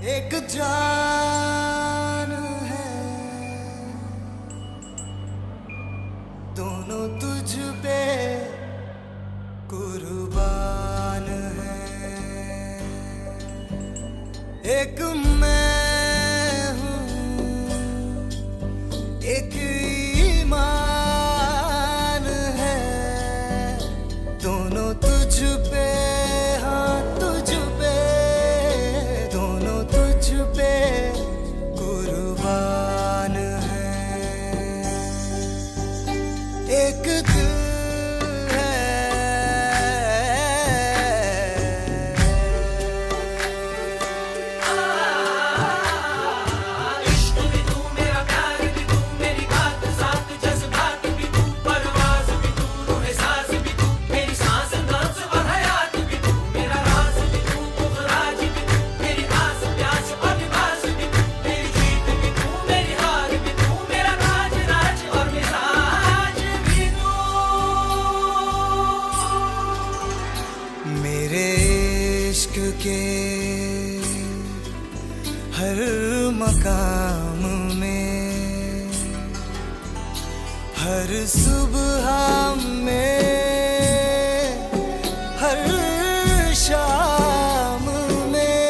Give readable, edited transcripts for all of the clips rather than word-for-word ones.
एक जान है, दोनों तुझ पे कुर्बान है। एक मैं हूँ, एक ईमान है, दोनों तुझ पे, हाँ तुझ पे, दोनों तुझ पे कुर्बान है। एक दिल के हर मकाम में, हर सुबह में, हर शाम में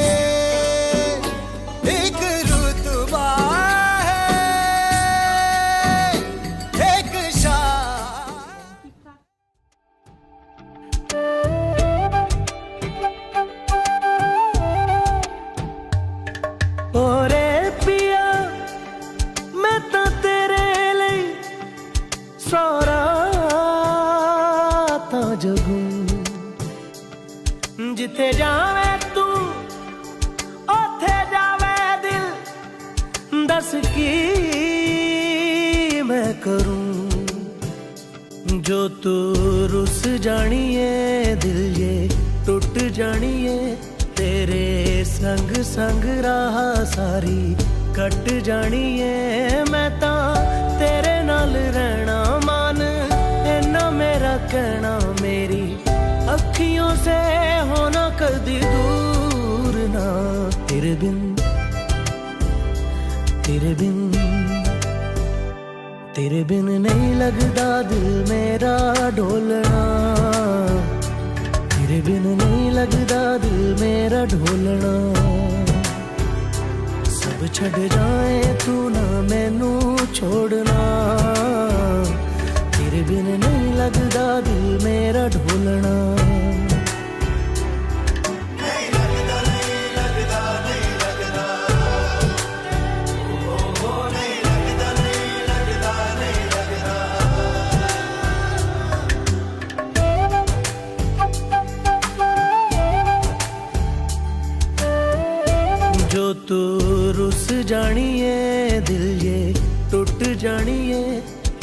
एक रुतबा है, एक शाम। ओरे पिया मैं तो तेरे लिए सौ रातां जगूं, जिथे जावे तू ओथे जावे दिल, दस की मैं करूं। जो तू रुस जानिए दिल ये टूट जानिए, तेरे संग संग राह सारी कट जानी है। मैं ता तेरे नाल रहना मान, इन्ना मेरा कहना, मेरी अखियों से होना कदी दूर ना। तेरे बिन, तेरे बिन, तेरे बिन नहीं लगदा दिल मेरा ढोलना, तेरे बिन नहीं लगदा दिल मेरा ढोलना। सब छड़ जाए तू ना मैनू छोड़ना, तेरे बिन नहीं लगदा दिल मेरा ढोलना। जो तू रुस जानिए दिल ये टूट जानिए,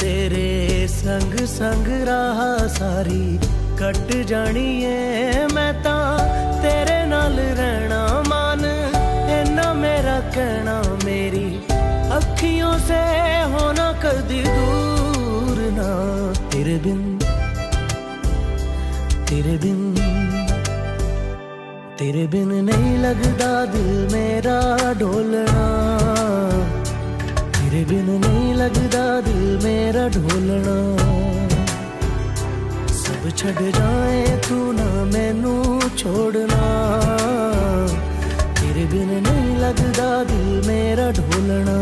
तेरे संग संग राह सारी कट जानिए। मैं ता तेरे नाल रहना मान, इन्ना मेरा कहना, मेरी अखियों से होना कदी दूर ना। तेरे बिन, तेरे बिन, तेरे बिन नहीं लगदा दिल मेरा ढोलना, तेरे बिन नहीं लगदा दिल मेरा ढोलना। सब छड़ जाए तू ना मैनू छोड़ना, तेरे बिन नहीं लगदा दिल मेरा ढोलना।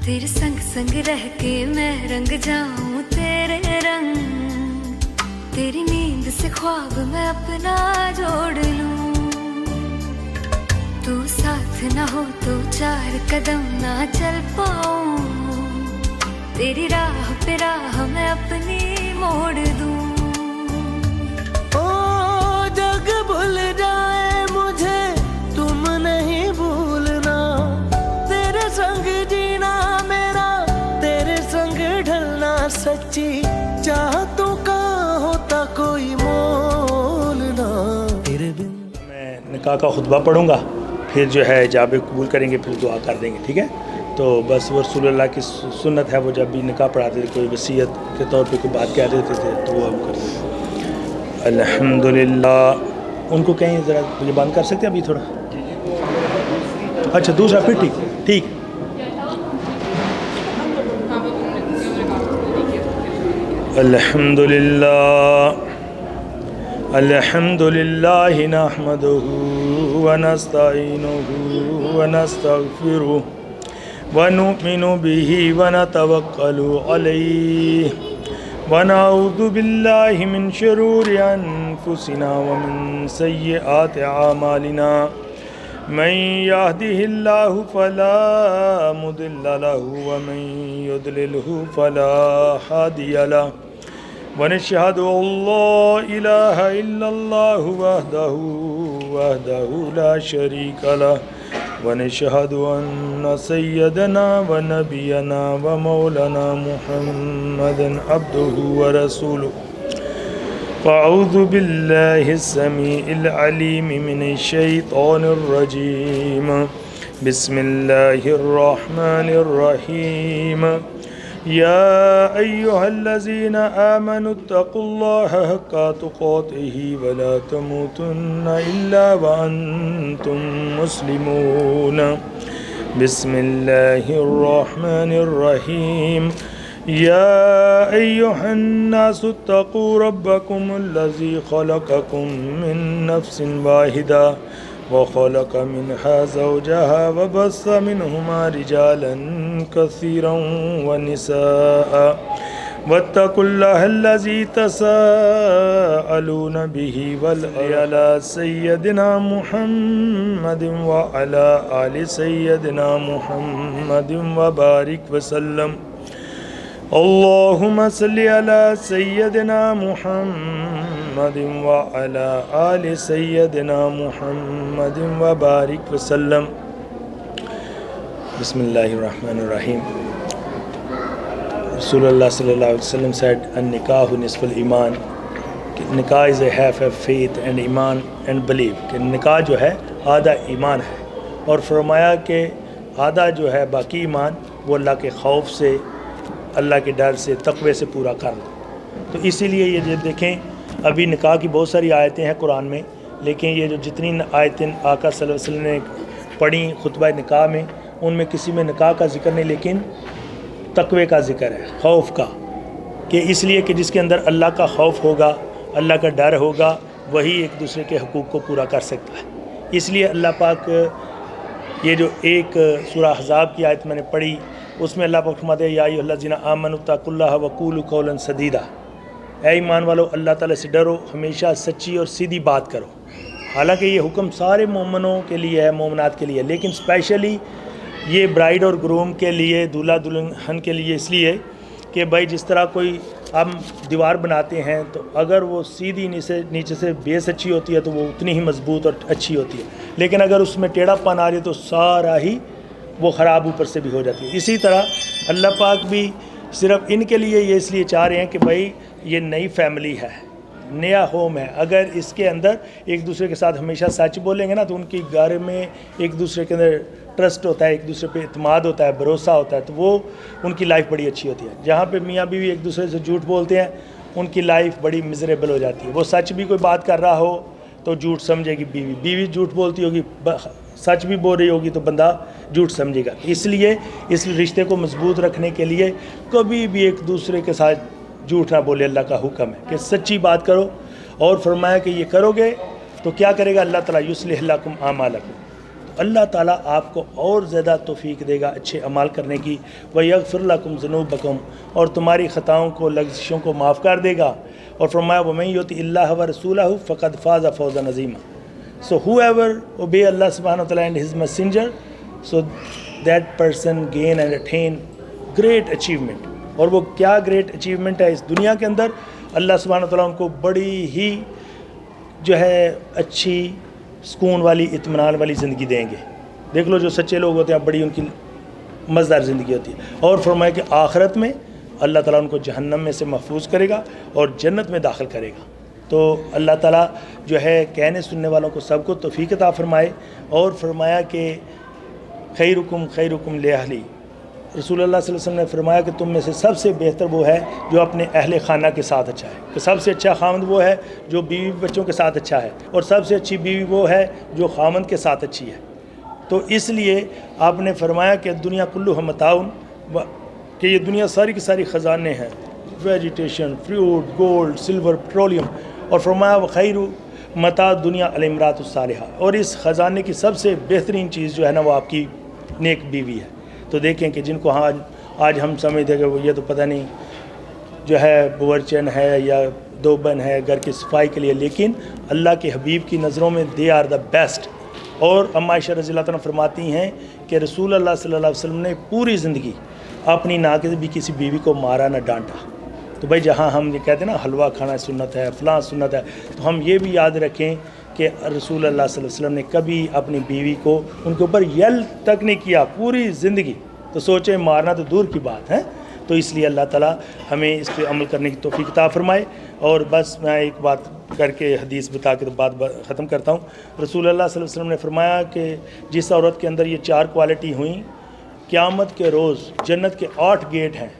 तेरे संग संग रह के मैं रंग जाऊं तेरे रंग, तेरी नींद से ख्वाब मैं अपना जोड़ लूं। तू साथ ना हो तो चार कदम ना चल पाऊं, तेरी राह पे राह मैं अपनी मोड़ दूं। ओ जग भूल जाए मुझे तुम नहीं भूलना, तेरे संग जीना मेरा, तेरे संग ढलना सच्ची निकाह का खुतबा पढ़ूँगा, फिर जो है जाबे कबूल करेंगे, फिर दुआ कर देंगे, ठीक है। तो बस वो रसूलुल्लाह की सुन्नत है, वो जब भी निकाह पढ़ाते थे कोई वसीयत के तौर पे कोई बात कह देते थे तो वो हम करते थे। अल्हम्दुलिल्लाह। उनको कहीं ज़रा मुझे बंद कर सकते हैं अभी थोड़ा? अच्छा दूसरा फिर ठीक ठीक। अल्हम्दुलिल्लाह नहमदुहु व नस्तईनुहु व नस्तगफिरुहु व नुमिनु बिही व नतवक्कलु अलैहि व नऊज़ु बिल्लाहि मिन शुरूरि अनफुसिना व मिन सय्यिआति अमालिना। मन यहदिहिल्लाहु फला मुदिल्ल लहु व मन युद्लिलहु फला हादिय लहु व नशहदु अल्ला इलाहा इल्लल्लाहु वहदहु ला शरीका लहु व नशहदु अन्ना सय्यदना व नबियना व मौलाना मुहम्मदन अब्दुहु व रसूलुहु। फ़अऊज़ु बिल्लाहि अस्समीइल अलीम मिनश शैतानिर रजीम। बिस्मिल्लाहिर रहमानिर रहीम। या अय्युहल्लज़ीना आमनुत्तक़ुल्लाहा हक़्क़ा तुक़ातिही व ला तमूतुन्ना इल्ला व अंतुम मुस्लिमून। बिस्मिल्लाहिर रहमानिर रहीम। या अय्युहन्नासुत्तक़ू रब्बकुमुल्लज़ी ख़लक़कुम मिन नफ़्सिन वाहिदा व ख़लक़ मिन्हा ज़ौजहा व बस्स मिन्हुमा रिजालन कसीरन व निसाअ वत्तक़ुल्लाहल्लज़ी तसाअलून बिही वल अला सय्यदिना मुहम्मदिन व अला आलि सय्यदिना मुहम्मदिन व बारिक वसल्लम। अल्लाहुम्मा सल्लि अला सय्यदिना मुहम्मदिन व अला आलि सय्यदिना मुहम्मदिन व बारिक वसल्लम। बिस्मिल्लाहिर्रहमानिर्रहीम। Rasulullah sallallahu alaihi wasallam said, "An-nikahu nisful iman." निकाह is a half of faith and ईमान and belief। कि निकाह जो है आधा ईमान है, और फरमाया कि आधा जो है बाकी ईमान वो अल्लाह के खौफ से, अल्लाह के डर से, तक़वे से पूरा कर लो। तो इसीलिए ये जो देखें, अभी निकाह की बहुत सारी आयतें हैं कुरान में, लेकिन ये जो जितनी आयतें आका सल्लल्लाहु अलैहि वसल्लम ने पढ़ी खुतबा निकाह में, उनमें किसी में निकाह का जिक्र नहीं, लेकिन तक़वे का जिक्र है, खौफ का। कि इसलिए कि जिसके अंदर अल्लाह का खौफ होगा, अल्लाह का डर होगा, वही एक दूसरे के हकूक़ को पूरा कर सकता है। इसलिए अल्लाह पाक, ये जो एक सूरह अहज़ाब की आयत मैंने पढ़ी, उसमें अल्लाह पाक फरमाते हैं, या अय्युहल्लज़ीना आमनुत्तक़ुल्लाह व क़ूलू क़ौलन सदीदा। ऐ ईमान वालो, अल्लाह ताला से डरो, हमेशा सच्ची और सीधी बात करो। हालांकि ये हुक्म सारे मोमिनों के लिए है, मोमिनात के लिए, लेकिन स्पेशली ये ब्राइड और ग्रूम के लिए, दूल्हा दुल्हन के लिए इसलिए कि भाई जिस तरह कोई हम दीवार बनाते हैं, तो अगर वो सीधी नीचे से बेस अच्छी होती है तो वो उतनी ही मजबूत और अच्छी होती है, लेकिन अगर उसमें टेढ़ापन आ रही है तो सारा ही वो ख़राब ऊपर से भी हो जाती है। इसी तरह अल्लाह पाक भी सिर्फ इनके लिए ये इसलिए चाह रहे हैं कि भाई ये नई फैमिली है, नया होम है, अगर इसके अंदर एक दूसरे के साथ हमेशा सच बोलेंगे ना, तो उनकी घर में एक दूसरे के अंदर ट्रस्ट होता है, एक दूसरे पे इत्मीनान होता है, भरोसा होता है, तो वो उनकी लाइफ बड़ी अच्छी होती है। जहाँ पे मियाँ बीवी एक दूसरे से झूठ बोलते हैं, उनकी लाइफ बड़ी मिजरेबल हो जाती है। वो सच भी कोई बात कर रहा हो तो झूठ समझेगी बीवी, बीवी झूठ बोलती होगी, सच भी बोल रही होगी तो बंदा झूठ समझेगा। इसलिए इस रिश्ते को मजबूत रखने के लिए कभी भी एक दूसरे के साथ झूठ ना बोले, अल्लाह का हुक्म है कि सच्ची बात करो। और फरमाया कि ये करोगे तो क्या करेगा अल्लाह ताला, युस्लिह लकुम आमालकुम, तो अल्लाह ताला आपको और ज़्यादा तौफीक देगा अच्छे अमाल करने की। व यगफिर लकुम ज़ुनूबकुम, और तुम्हारी ख़ताओं को, लग़्ज़िशों को माफ़ कर देगा। और फरमाया वमन युतिइल्लाह व रसूलहु फ़क़द Faaz फ़ौज़न अज़ीमा। So whoever obey Allah subhanahu wa ta'ala and his messenger, so that person gain and attain great achievement। और वो क्या great achievement है इस दुनिया के अंदर, अल्लाह सुब्हानहू व तआला उनको बड़ी ही जो है अच्छी सुकून वाली, इत्मीनान वाली ज़िंदगी देंगे। देख लो जो सच्चे लोग होते हैं, बड़ी उनकी मज़ेदार ज़िंदगी होती है। और फरमाया कि आखिरत में अल्लाह ताला उनको जहन्नम में से महफूज करेगा और जन्नत में दाखिल करेगा। तो अल्लाह ताला जो है कहने सुनने वालों को सबको तौफीक अता फरमाए। और फरमाया कि खैरुकुम ले अहली, रसूलुल्लाह सल्लल्लाहु अलैहि वसल्लम ने फरमाया कि तुम में से सबसे बेहतर वो है जो अपने अहले खाना के साथ अच्छा है, कि सबसे अच्छा खामद वो है जो बीवी बच्चों के साथ अच्छा है, और सबसे अच्छी बीवी वो है जो खामद के साथ अच्छी है। तो इसलिए आपने फरमाया कि दुनिया कुल्लु मताउन, कि ये दुनिया सारी की सारी ख़जाने हैं, vegetation, fruit, gold, silver, petroleum, और फरमाया खैरु मता दुनिया अल-इमरातु सालिहा, और इस ख़जाने की सबसे बेहतरीन चीज़ जो है ना वो आपकी नेक बीवी है। तो देखें कि जिनको आज हम समझते हैं कि ये तो पता नहीं जो है बवर्चन है या दोबन है घर की सफाई के लिए, लेकिन अल्लाह के हबीब की नज़रों में दे आर द बेस्ट। और अम्मा आयशा रज़ियल्लाहु अन्हा फरमाती हैं कि रसूलुल्लाह सल्लल्लाहु अलैहि वसल्लम ने पूरी ज़िंदगी अपनी नाक़िस भी किसी बीवी को मारा ना डांटा। तो भाई जहाँ हम ये कहते हैं ना हलवा खाना सुन्नत है, फ़लाँ सुन्नत है, तो हम ये भी याद रखें कि रसूलुल्लाह सल्लल्लाहु अलैहि वसल्लम ने कभी अपनी बीवी को उनके ऊपर यल तक नहीं किया पूरी ज़िंदगी। तो सोचें मारना तो दूर की बात है। तो इसलिए अल्लाह ताला हमें इस पर अमल करने की तौफीक अता फरमाए। और बस मैं एक बात करके हदीस बता के तो बात ख़त्म करता हूँ। रसूलुल्लाह सल्लल्लाहु अलैहि वसल्लम ने फरमाया कि जिस औरत के अंदर ये 4 क्वालिटी हुई, क़यामत के रोज़ जन्नत के 8 गेट हैं,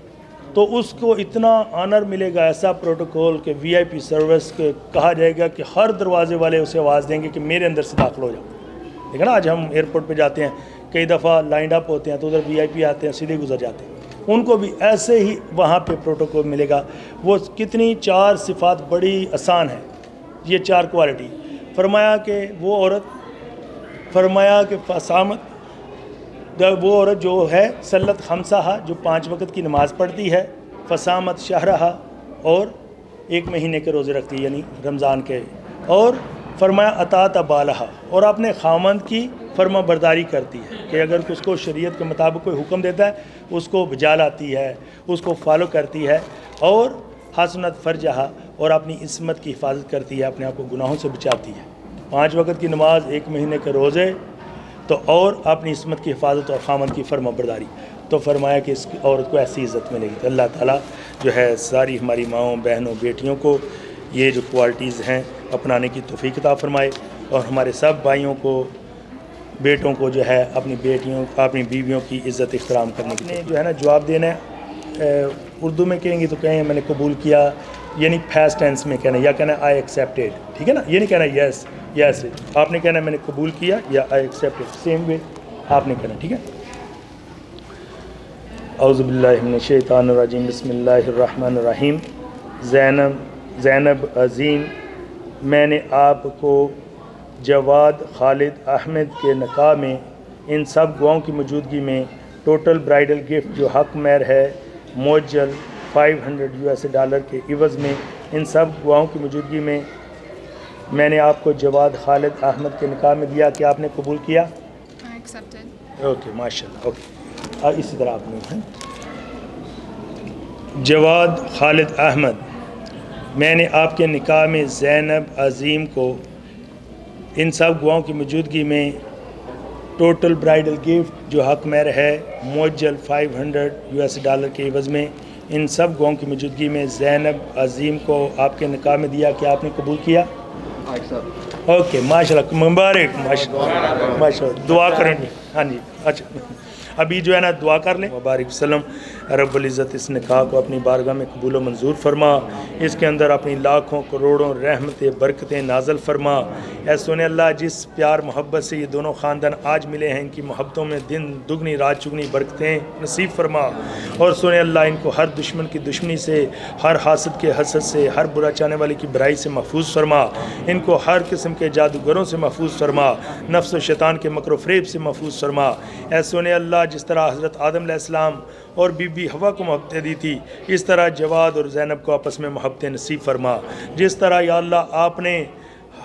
तो उसको इतना ऑनर मिलेगा, ऐसा प्रोटोकॉल के VIP सर्विस के कहा जाएगा कि हर दरवाजे वाले उसे आवाज़ देंगे कि मेरे अंदर से दाखिल हो जाओ। देखा ना आज हम एयरपोर्ट पे जाते हैं, कई दफ़ा लाइन अप होते हैं तो उधर VIP आते हैं, सीधे गुजर जाते हैं, उनको भी ऐसे ही वहाँ पे प्रोटोकॉल मिलेगा। वो कितनी 4 सिफ़ात बड़ी आसान है, ये 4 क्वालिटी। फरमाया कि वो औरत, फरमाया कि फसामत, वो औरत जो है सल्लत खमसाहा, जो 5 वक्त की नमाज़ पढ़ती है, फसामत शहरहा, और 1 महीने के रोज़े रखती है यानी रमज़ान के, और फरमाया अतात बालहा, और अपने खामंद की फर्मा बरदारी करती है कि अगर उसको शरीयत के मुताबिक कोई हुक्म देता है उसको बजा लाती है, उसको फॉलो करती है, और हसनत फ़रजहा, और अपनी इस्मत की हिफाजत करती है, अपने आप को गुनाहों से बचाती है। 5 वक्त की नमाज, 1 महीने के रोज़े, तो और अपनी इस्मत की हिफाजत और खामन की फर्मा बरदारी। तो फरमाया कि इस औरत को ऐसी इज़्ज़त मिलेगी। तो अल्लाह ताला जो है सारी हमारी माओं, बहनों, बेटियों को ये जो क्वालिटीज़ हैं अपनाने की तौफीक अता फरमाए, और हमारे सब भाइयों को, बेटों को जो है अपनी बेटियों, अपनी बीवियों की इज़्ज़त इख्तराम करने के लिए जो है ना जवाब देना है। उर्दू में कहेंगे तो कहें मैंने कबूल किया, यानी फास्ट टेंस में कहना, या कहना आई एक्सेप्टेड, ठीक है ना, ये नहीं कहना यस यस, आपने कहना मैंने कबूल किया या आई एक्सेप्टेड, सेम वे आपने कहना, ठीक है। औज़ु बिल्लाहि मिनश शैतानिर रजीम, बिस्मिल्लाहिर रहमानिर रहीम। ज़ैनब अज़ीम, मैंने आपको जवाद खालिद अहमद के निकाह में इन सब गवाहों की मौजूदगी में टोटल ब्राइडल गिफ्ट जो हक महर है मुअज्जल $500 के इवज़ में, इन सब गवाहों की मौजूदगी में मैंने आपको जवाद खालिद अहमद के निकाह में दिया कि आपने कबूल किया? ओके माशाल्लाह, ओके इसी तरह आपने है। जवाद खालिद अहमद, मैंने आपके निकाह में ज़ैनब अज़ीम को इन सब गवाहों की मौजूदगी में टोटल ब्राइडल गिफ्ट जो हक महर है मुअज्जल $500 के इवज़ में, इन सब गवाहों की मौजूदगी में ज़ैनब अज़ीम को आपके निकाह में दिया कि आपने कबूल किया? ओके माशाल्लाह, मुबारक, माशाल्लाह, दुआ करेंगे। हाँ जी, अच्छा अभी जो है ना दुआ कर लें। मुबारक वसल्लम, रब्बुल इज़्ज़त इस निकाह को अपनी बारगाह में कबूल व मंजूर फरमा, इसके अंदर अपनी लाखों करोड़ों रहमतें बरकतें नाज़िल फरमा। ऐ सोने अल्लाह, जिस प्यार मोहब्बत से ये दोनों ख़ानदान आज मिले हैं, इनकी मोहब्बतों में दिन दुगनी रात चुगनी बरकतें नसीब फरमा। और सोने अल्लाह, इनको हर दुश्मन की दुश्मनी से, हर हासद के हसद से, हर बुरा चाहने वाले की बुराई से महफूज फरमा। इनको हर किस्म के जादूगरों से महफूज फरमा, नफ्स व शैतान के मकर फ़रेब से महफूज फरमा। ऐ सोने अल्लाह, जिस तरह हज़रत आदम अलैहिस्सलाम और बीबी हवा को मोहब्बतें दी थी, इस तरह जवाद और ज़ैनब को आपस में मोहब्बतें नसीब फरमा। जिस तरह या अल्लाह आपने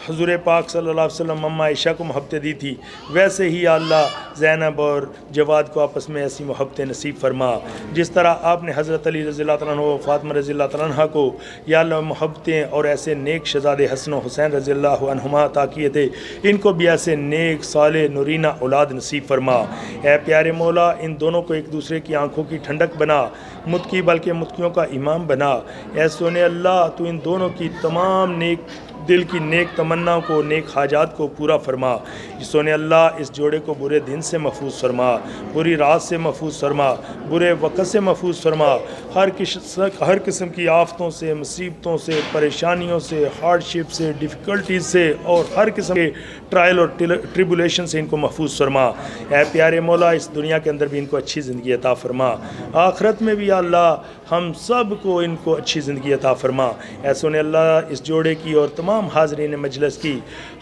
हुज़ूर पाक सल्लल्लाहु अलैहि वसल्लम अम्मा आयशा को मोहब्बतें दी थी, वैसे ही या अल्लाह ज़ैनब और जवाद को आपस में ऐसी मोहब्बतें नसीब फरमा। जिस तरह आपने हज़रत अली रज़ियल्लाहु तआला अन्हु, फ़ातिमा रज़ियल्लाहु तआला अन्हा को या अल्लाह मोहब्बतें और ऐसे नेक शहज़ादे हसन हुसैन रज़ियल्लाहु अन्हुमा अता किए थे, इनको भी ऐसे नेक साले नुरीना औलाद नसीब फरमा। ए प्यारे मौला, इन दोनों को एक दूसरे की आंखों की ठंडक बना, मुत्की बल्कि मुत्कियों का इमाम बना। ऐ सोने अल्लाह, तू इन दोनों की तमाम नेक दिल की नेक तमन्नाओं को, नेक हाजात को पूरा फरमा। सोने अल्लाह, इस जोड़े को बुरे दिन से महफूज फरमा, बुरी रात से महफूज फरमा, बुरे वक़्त से महफूज फरमा, हर किस्म की आफतों से, मुसीबतों से, परेशानियों से, हार्डशिप से, डिफ़िकल्टीज़ से और हर किस्म के ट्रायल और ट्रिबुलेशन से इनको महफूज फरमा। ऐ प्यारे मौला, इस दुनिया के अंदर भी इनको अच्छी ज़िंदगी अता फरमा, आखिरत में भी या अल्लाह हम सब को इनको अच्छी ज़िंदगी अता फरमा। ऐसो ने अल्लाह इस जोड़े की और तमाम हाज़रीन मजलिस की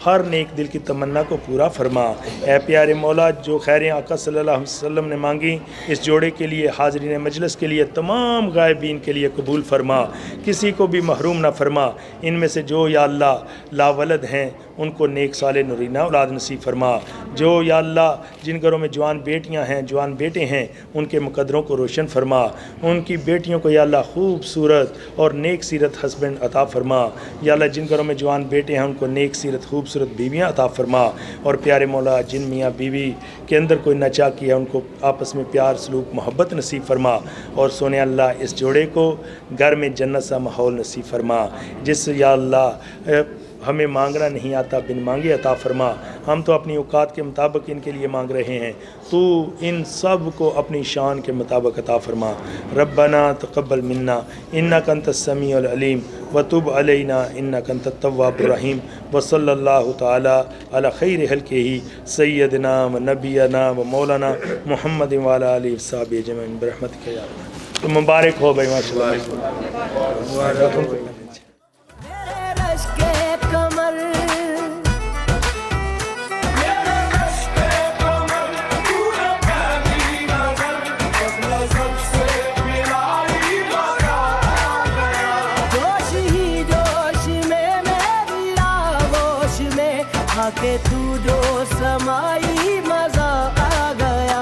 हर नेक दिल की तमन्ना को पूरा फरमा। ऐ प्यारे मौला, जो खैरें आका सल्लल्लाहु अलैहि वसल्लम ने मांगी इस जोड़े के लिए, हाज़रीन मजलिस के लिए, तमाम गायबीन के लिए कबूल फरमा, किसी को भी महरूम ना फरमा। इनमें से जो या अल्लाह लावलद हैं उनको नेक साले नुरीना औलाद नसीब फरमा। जो या अल्लाह जिन घरों में जवान बेटियां हैं, जवान बेटे हैं, उनके मुकद्दरों को रोशन फरमा। उनकी बेटियों को या अल्लाह खूबसूरत और नेक सीरत हस्बैंड अता फरमा। या अल्लाह जिन घरों में जवान बेटे हैं उनको नेक सीरत खूबसूरत बीवियां अता फरमा। और प्यारे मौला, जिन मियाँ बीवी के अंदर कोई नचा किया उनको आपस में प्यार, सलूक, मोहब्बत नसीब फरमा। और सोने अल्लाह, इस जोड़े को घर में जन्नत सा माहौल नसीब फरमा। जिस या अल्लाह हमें मांगना नहीं आता, बिन मांगे अता फरमा। हम तो अपनी औकात के मुताबिक इनके लिए मांग रहे हैं, तू इन सब को अपनी शान के मुताबिक अता फरमा। रब्बना तक़ब्बल मिन्ना इन्नका अंतस समीउल अलीम व तुब अलैना इन्नका अंतत तव्वाबुर रहीम व सल्लल्लाहु तआला अला खैरि खल्क़िही सय्यदना व नबियना व मौलाना मुहम्मद व अला आलिहि व सहाबिहि अजमईन बिरहमतिका या अल्लाह। तो मुबारक हो भाई, माशाअल्लाह। के तू जो समाई मजा आ गया।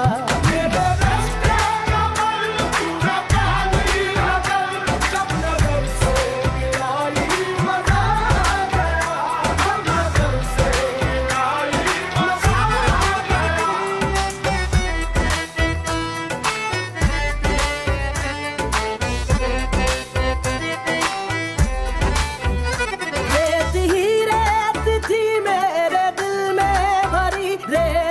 रेत ही रेत थी मेरे दिल में भरी, रेत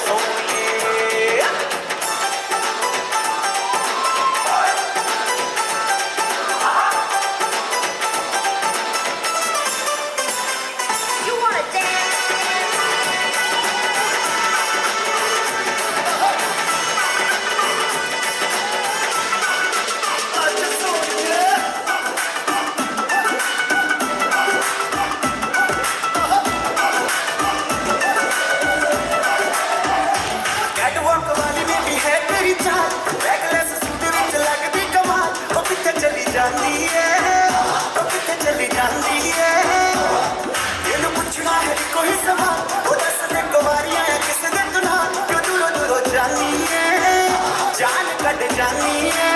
सोनिए You wanna dance? ਅੱਜ ਸੋਨੀਏ कैटवॉक वाली बेबी है तेरी चाल बैकलेस सूट विच लगदी कमाल ओ किथे चली जांदी है ओ किथे चली जांदी है ਇਹਨੂੰ ਪੁੱਛਣਾ ਹੈ ਕੋਈ ਸਵਾਲ ਉਹ ਦੱਸ ਦੇ ਕੁਵਾਰੀਆਂ ਆ ਕਿਸ ਦੇ ਤੂੰ ਨਾਲ ਕਿਉਂ ਦੂਰੋਂ ਦੂਰੋਂ ਜਾਨੀ ਹੈ ਜਾਨ ਕੱਢ ਜਾਨੀ ਹੈ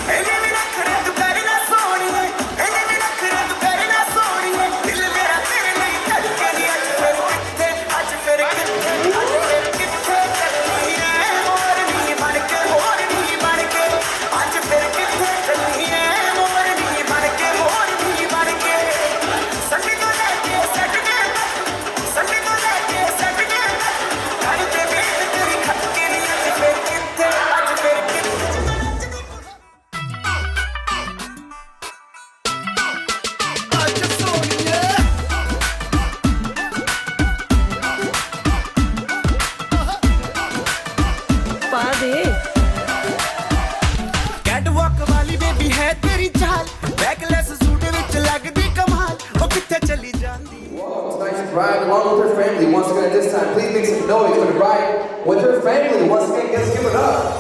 ਇਹਨੇ ਵੀ ਰੱਖਣਾ ਤੂੰ ਕਰਨਾ ਸੋਹਣੀਏ ਇਹਨੇ ਵੀ ਰੱਖਣਾ ਤੂੰ ਕਰਨਾ ਸੋਹਣੀਏ ਦਿਲ ਮੇਰਾ ਤੇਰੇ ਲਈ ਧੜਕੇ ਨਹੀਂ ਅੱਜ ਫਿਰ ਕਿੱਥੇ ਚੱਲੀ ਐ ਮੋਰਨੀ ਬਣ ਕੇ ਮੋਰਨੀ ਬਣ ਕੇ ਅੱਜ ਫਿਰ ਕਿੱਥੇ ਚੱਲੀ ਐ ਮੋਰਨੀ ਬਣ ਕੇ ਮੋਰਨੀ ਬਣ ਕੇ ਸੰਡੇ ਤੋਂ ਲੈ ਕੇ ਸੈਟਰਡੇ ਸੰਡੇ ਤੋਂ ਲੈ ਕੇ ਸੈਟਰਡੇ ਘਰ ਤੇ ਵੇਟ ਤੇਰੀ ਖੱਕੇ ਨਹੀਂ ਅੱਜ ਫਿਰ ਕਿੱਥੇ ਅੱਜ ਸੋਨੀਏ पा दे कैटवॉक वाली बेबी है तेरी चाल बैकलेस सूट विच लगदी कमाल ओ किथे चली जांदी Tonight's bride, along with her family, once again at this time, please make some noise for the bride with her family. Once again, let's give it up.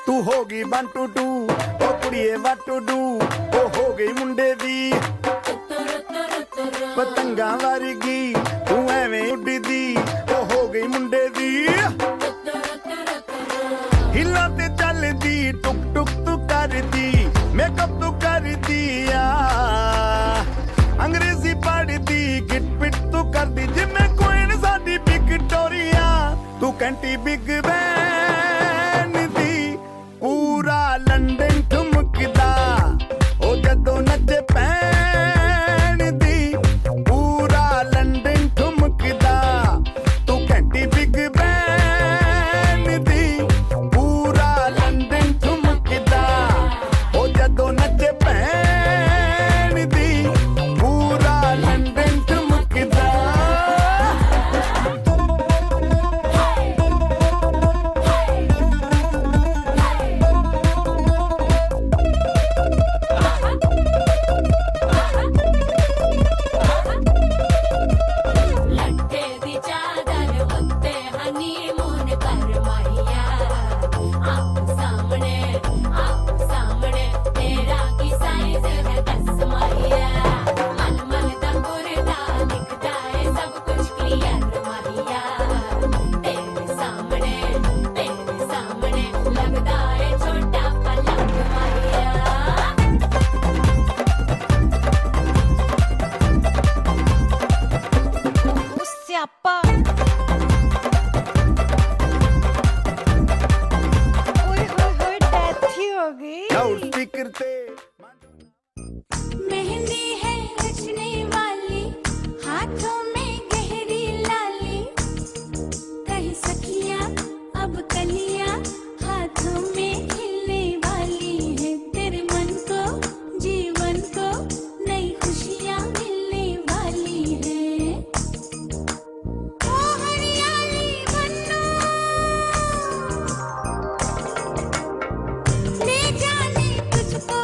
ਤੂੰ ਹੋ ਗਈ 1 2 2 ਉਹ ਕੁੜੀਏ what to do ਉਹ ਹੋ ਗਈ ਮੁੰਡੇ ਦੀ ਪਤੰਗਾਂ ਵਰਗੀ ਤੂੰ ਐਵੇਂ ਉੱਡਦੀ ਉਹ ਹੋ ਗਈ ਮੁੰਡੇ ਦੀ ਹਿੱਲਾਂ ਤੇ ਚੱਲਦੀ ਟੁਕ ਟੁਕ ਤੂੰ ਕਰਦੀ ਮੇਕਅਪ ਤੂੰ ਕਰਦੀ ਆ ਅੰਗਰੇਜ਼ੀ ਪੜ੍ਹਦੀ ਗਿਟ ਪਿਟ ਤੂੰ ਕਰਦੀ ਜਿਵੇਂ ਕੁਈਨ ਸਾਡੀ ਵਿਕਟੋਰੀਆ ਤੂੰ ਕੰਟੀ ਬਿਗ ਬੈਨ ਦੀ ਪੂਰਾ ਲੰਡਨ ਠੁਮਕਦਾ ਉਹ ਜਦੋਂ ਨੱਚੇ ਪੈਣ ਦੀ ਪੂਰਾ ਲੰਡਨ ਠੁਮਕਦਾ ਤੂੰ ਕੰਟੀ ਬਿਗ ਬੈਨ ਦੀ ਪੂਰਾ ਲੰਡਨ ਠੁਮਕਦਾ ਉਹ ਜਦੋਂ ਨੱਚੇ ਪੈਣ ਦੀ ਪੂਰਾ ਲੰਡਨ ਠੁਮਕਦਾ लट्टे दी चादर उत्ते हनीमून कर माहिया आप सामने तेरा की साइज है 10 माहिया मन मन दा गुरदा दिखदा है सब कुछ क्लियर माहिया तेरे सामने लगदा है छोटा पलंग माहिया सियापा ओए होए डेथ ही हो गई ਲਾਊਡ ਸਪੀਕਰ ਤੇ मेहंदी है रचने वाली हाथों में गहरी लाली कही सखियां अब कलियां हाथों में खिलने वाली है तेरे मन को जीवन को नई खुशियां मिलने वाली है ओ हरियाली बन्नो ले जाने तुझको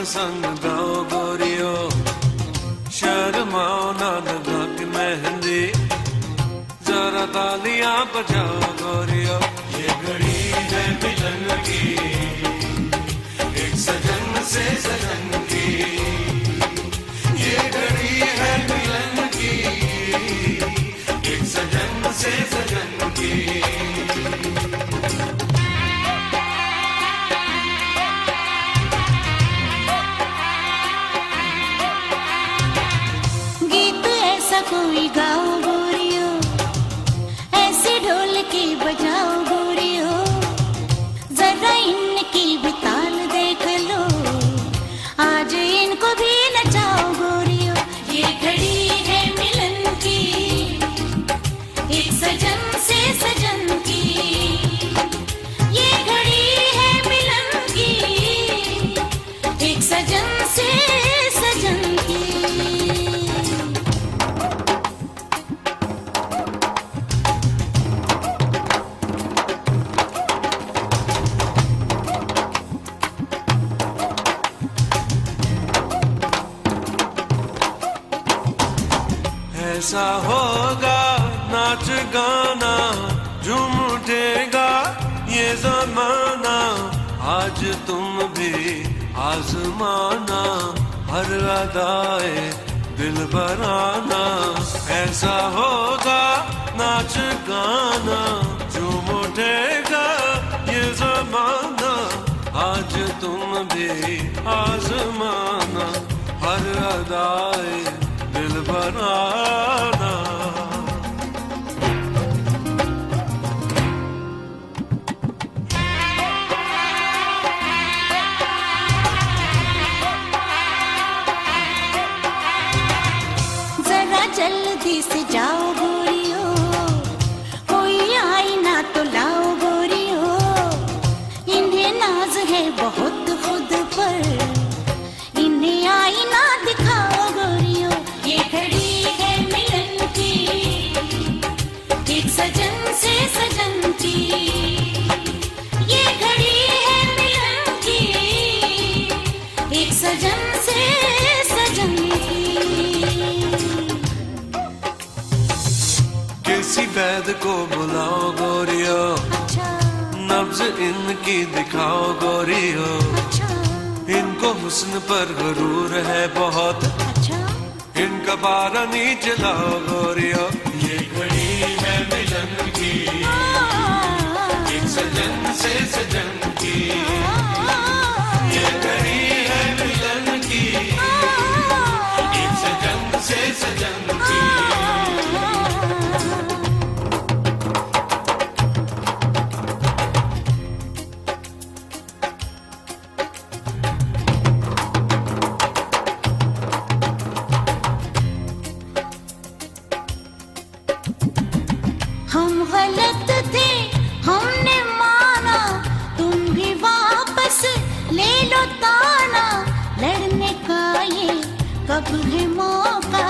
संग गाओ गोरियो, शर्माओ ना लगा के मेहंदी, जरा तालियां बजाओ गोरियो। ये घड़ी है मिलन की, एक सजन से सजन की, ये घड़ी है मिलन की, एक सजन से सजन की। गीत ऐसा कोई गाओ गोरियो, ऐसे ढोल के बजाओ गोरियो, जरा इनकी भी ताल देख लो, आज इनको भी नचाओ गोरियो। ये घड़ी है मिलन की, एक सजन से सजन की, ये घड़ी है मिलन की, एक सजन से सजन की। ऐसा होगा नाच गाना, झूम उठेगा ये जमाना, आज तुम भी आजमाना, हर अदाए दिल बराना। ऐसा होगा नाच गाना, झूम उठेगा ये जमाना, आज तुम भी आजमाना, हर अदाए दिल बनाना। जरा जल्दी से जाओ गोरियो, कोई आई ना तो लाओ गोरियो, इन्हें नाज है बहुत खुद पर, इन्हें आई ना दिखाओ गोरियो। ये घड़ी है मिलन की, एक सजन से सजन की, ये घड़ी है मिलन की, एक सजन से सजन की। किसी वैद को बुलाओ गोरियो, अच्छा नब्ज इनकी दिखाओ गोरियो, अच्छा इनको हुस्न पर गरूर है बहुत, अच्छा इनका बारा नहीं चलाओ गोरियो। ये घड़ी है मिलन की, एक सजन से सजन की, ये घड़ी है मिलन की, एक सजन से सजन की। हम गलत थे हमने माना, तुम भी वापस ले लो ताना, लड़ने का ये कब है मौका,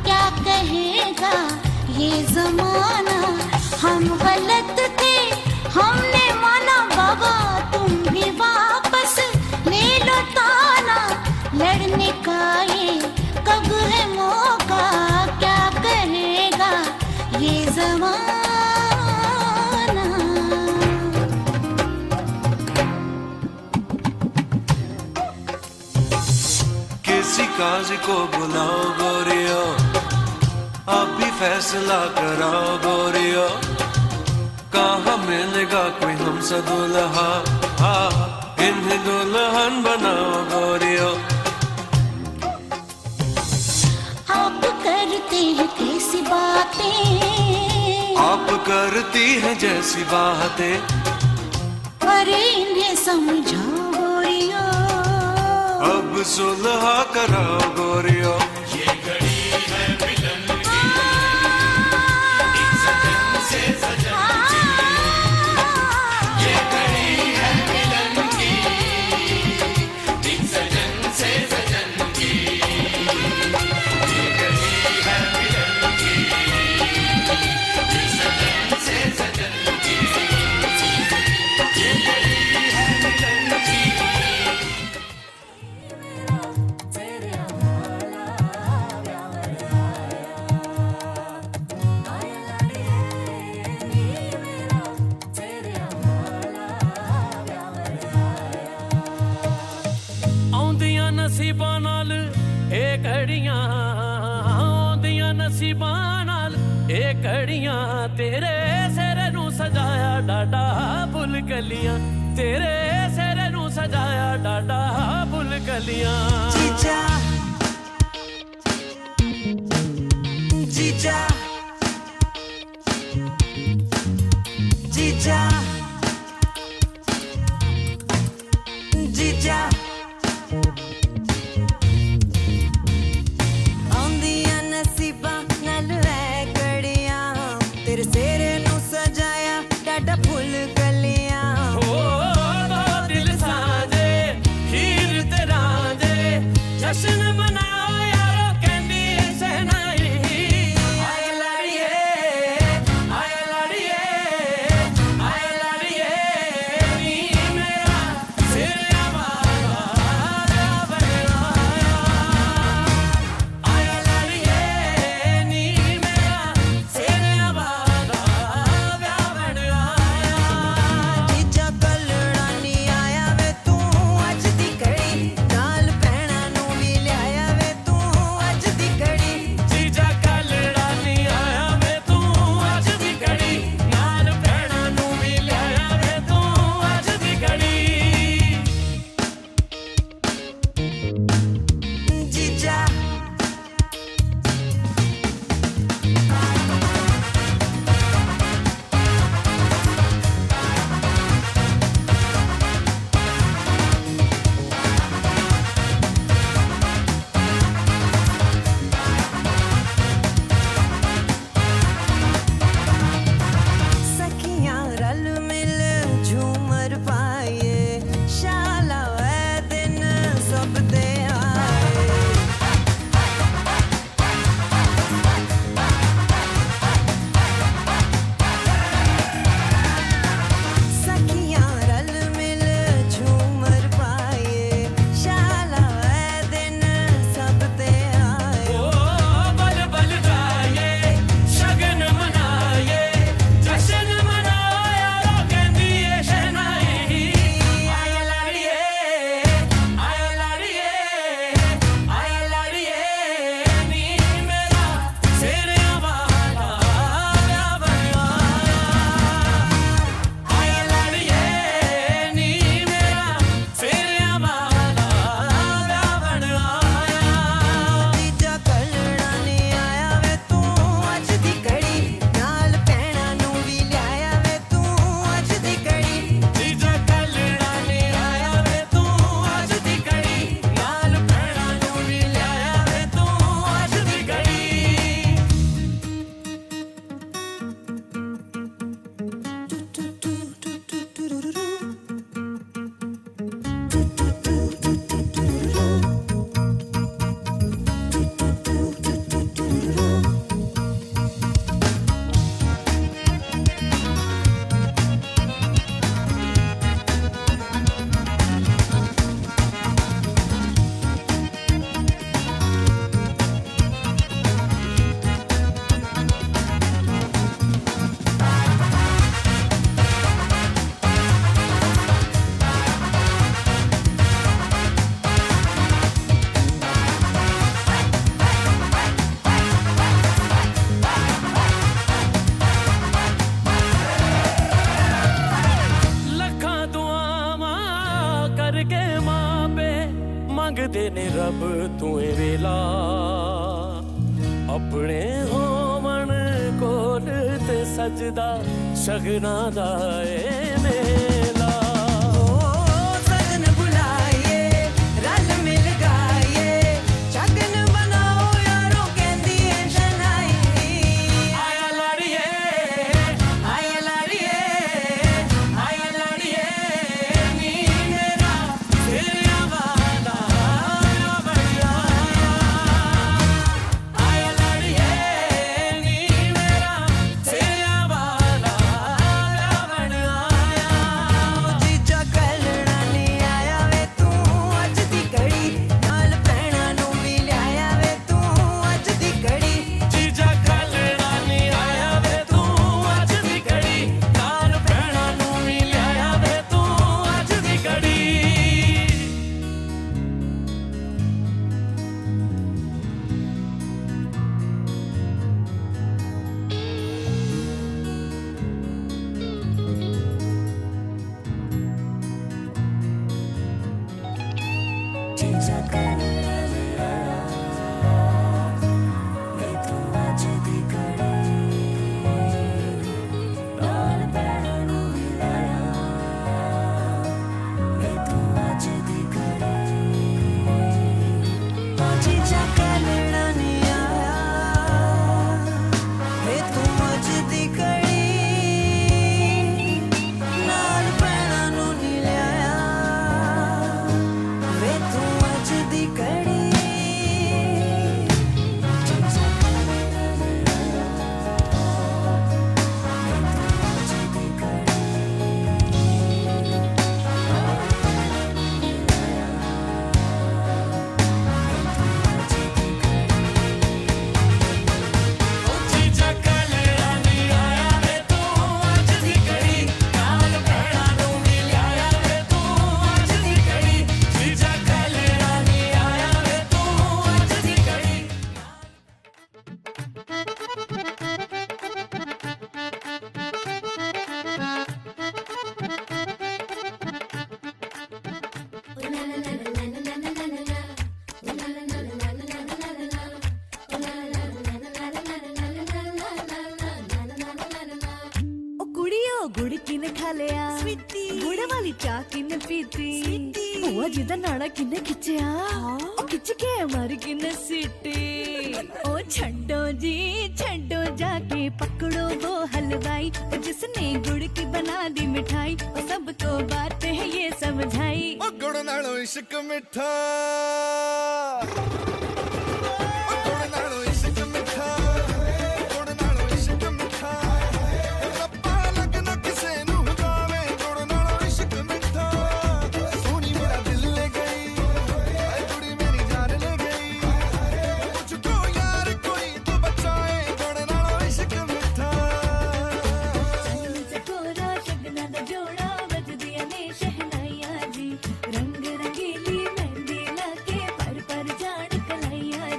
क्या कहेगा ये जमाना। हम गलत थे हमने माना बाबा, तुम भी वापस ले लो ताना, लड़ने का ये कब है मौका, क्या करेगा ये जमाना। किसी काजी को बुलाओ गोरियो, अब भी फैसला कराओ गोरियो, कहाँ मिलेगा कोई हमसा दुल्हा, इन्हें दुल्हन बनाओ गोरियो। आप करते हैं कैसी बातें, आप करती हैं जैसी बातें, अरे इन्हें समझाओ गोरियो, अब सुलह कराओ गोरियो। ये घड़ी है मिलन की, एक सजन से सजन की, ये घड़ी है मिलन की, एक सजन से सजन की, ये घड़ी है मिलन की, एक सजन से सजन की, ये घड़ी है मिलन की। ਘੜੀਆਂ ਆਉਂਦੀਆਂ ਨਸੀਬਾਂ ਨਾਲ ਇਹ ਘੜੀਆਂ ਤੇਰੇ ਸਿਰ ਨੂੰ ਸਜਾਇਆ ਡਾਡਾ ਫੁੱਲ ਕਲੀਆਂ ਤੇਰੇ ਸਿਰ ਨੂੰ ਸਜਾਇਆ ਡਾਡਾ ਫੁੱਲ ਕਲੀਆਂ जीजा जीजा जीजा जीजा आंदियां नसीबां नाल ऐ कड़ियां तेरे सिर नू सजाया डाडा फुल कलियां ओ दो दिल साजे हीर ते रांझे जश्न मनाओ यारो कहंदी ऐ सहनाई आए लाड़िए नी मेरा सिर आवारा बनवाया आए लाड़िए नी मेरा सिर आवारा बनवाया जीजा कलड़ा नी आया वे तू अज दी घड़ी नाल भैणां नू भी लियाया वे तू अज दी घड़ी जीजा कलड़ा नी आया वे तू अज दी घड़ी नाल भैणां नू भी लियाया वे तू अज दी घड़ी जीजा सखियां रल मिल झूमर पाए शाला ऐ दिन सब दे आए सखियां रल मिल झूमर पाए शाला ऐ दिन सब दे आए ओ बल बल जाए शगन मनाए जश्न मनाओ यारो कहंदी ऐ शहनाई आए लाड़िए नी मेरा सिर आवारा बनवाया आए लाड़िए नी मेरा सिर आवारा बनवाया जीजा कलड़ा नी आया वे तू अज दी घड़ी नाल भैणां नू भी लियाया वे तू अज दी घड़ी जीजा कलड़ा नी आया वे तू अज दी घड़ी नाल भैणां नू भी लियाया वे तू अज दी घड़ी ਲੱਖਾਂ ਦੁਆਵਾਂ ਕਰਕੇ ਮਾਪੇ ਮੰਗਦੇ ਨੇ ਰੱਬ ਤੂੰ ਏ ਵੇਲਾ ਆਪਣੇ ਹੋਵਣ ਕੋਲ ਤੇ ਸਜਦਾ ਸ਼ਗਨਾਂ ਦਾ ਏ ਮੇਲਾ सगन बुलाए रल मिल गाए शगन बनाओ यारो कहंदी ऐ शहनाई आया लाड़िए नी मेरा सिर आवारा बनवाया आया लाड़िए नी मेरा सिर आवारा बनवाया ਵਾਲੀ ਚਾਹ ਕਿਨੇ ਪੀਤੀ ਉਹ ਜਿਹਦਾ ਨਾੜਾ ਕਿਨੇ ਖਿੱਚਿਆ ਉਹ ਖਿੱਚ ਕੇ ਮਾਰ ਕਿਨੇ ਸੀਟੀ ਉਹ ਛੱਡੋ ਜੀ ਛੱਡੋ जाके पकड़ो वो हलवाई जिसने गुड़ की बना दी मिठाई और सबको बात है ये समझाई ओ गुड़ नालों इश्क मिठा ओ गुड़ नालों इश्क मिठा गुड़ नालों इश्क मिठा रब्बा लगना किसे नू जावे गुड़ नालों इश्क मिठा सोनी मेरा दिल ले गई ऐ कुड़ी मेरी जान ले गई मुझको यार कोई तो बचाए गुड़ नालों इश्क मिठा कोरा शगना दा जोड़ा बजदियां ने शहनाइयां जी रंग रंगीली मेहंदी लाके पर जान कलाइयां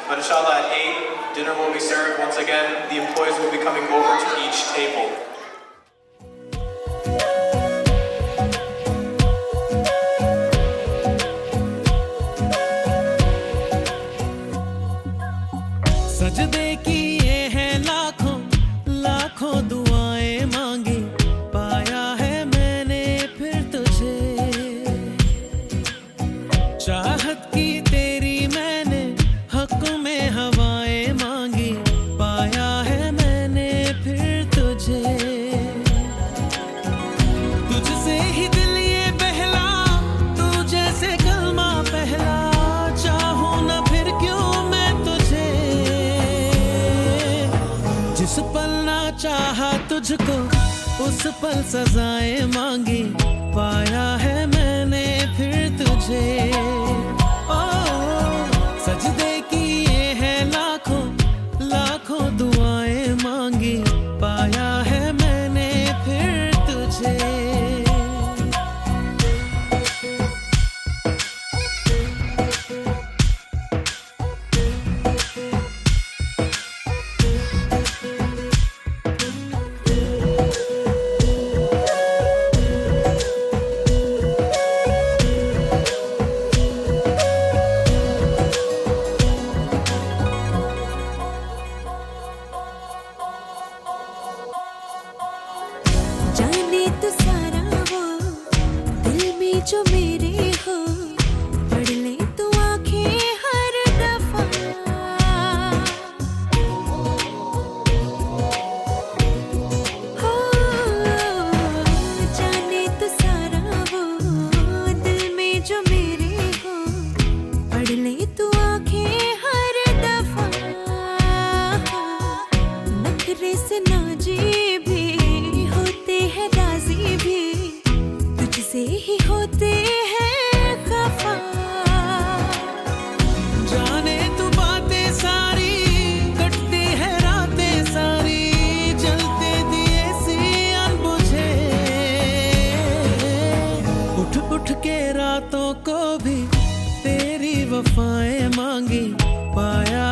But inshallah at 8, dinner will be served. Once again, the employees will be coming over to each table. सजदे किए हैं लाखों लाखों दुआएं मांगी, पाया है मैंने फिर तुझे। चाहत की तेरी मैंने हक में हवाएं मांगी, पाया है मैंने फिर तुझे। तुझसे ही दिल ये बहला, तू जैसे कलमा पहला, चाहूं ना फिर क्यों मैं तुझे। जिस पल ना चाहा तुझको उस पल सजाएं मांगी, पाया है मैंने फिर तुझे। ओ सजदे किए हैं लाखों लाखों दुआएं मांगी, पाया है मैंने फिर तुझे। जाने तो सारा वो दिल में जो मेरे हो, पढ़ ले तू आंखें हर दफा। हो जाने तो सारा वो दिल में जो मेरे हो, पढ़ ले तू आंखें हर दफा। नखरे से नाजी भी होते हैं, राजी भी तुझसे ही होते हैं खफा। जाने तू बातें सारी, कटती है रातें सारी, जलते दिए सी अनबुझे। उठ उठ के रातों को भी तेरी वफाएं मांगी, पाया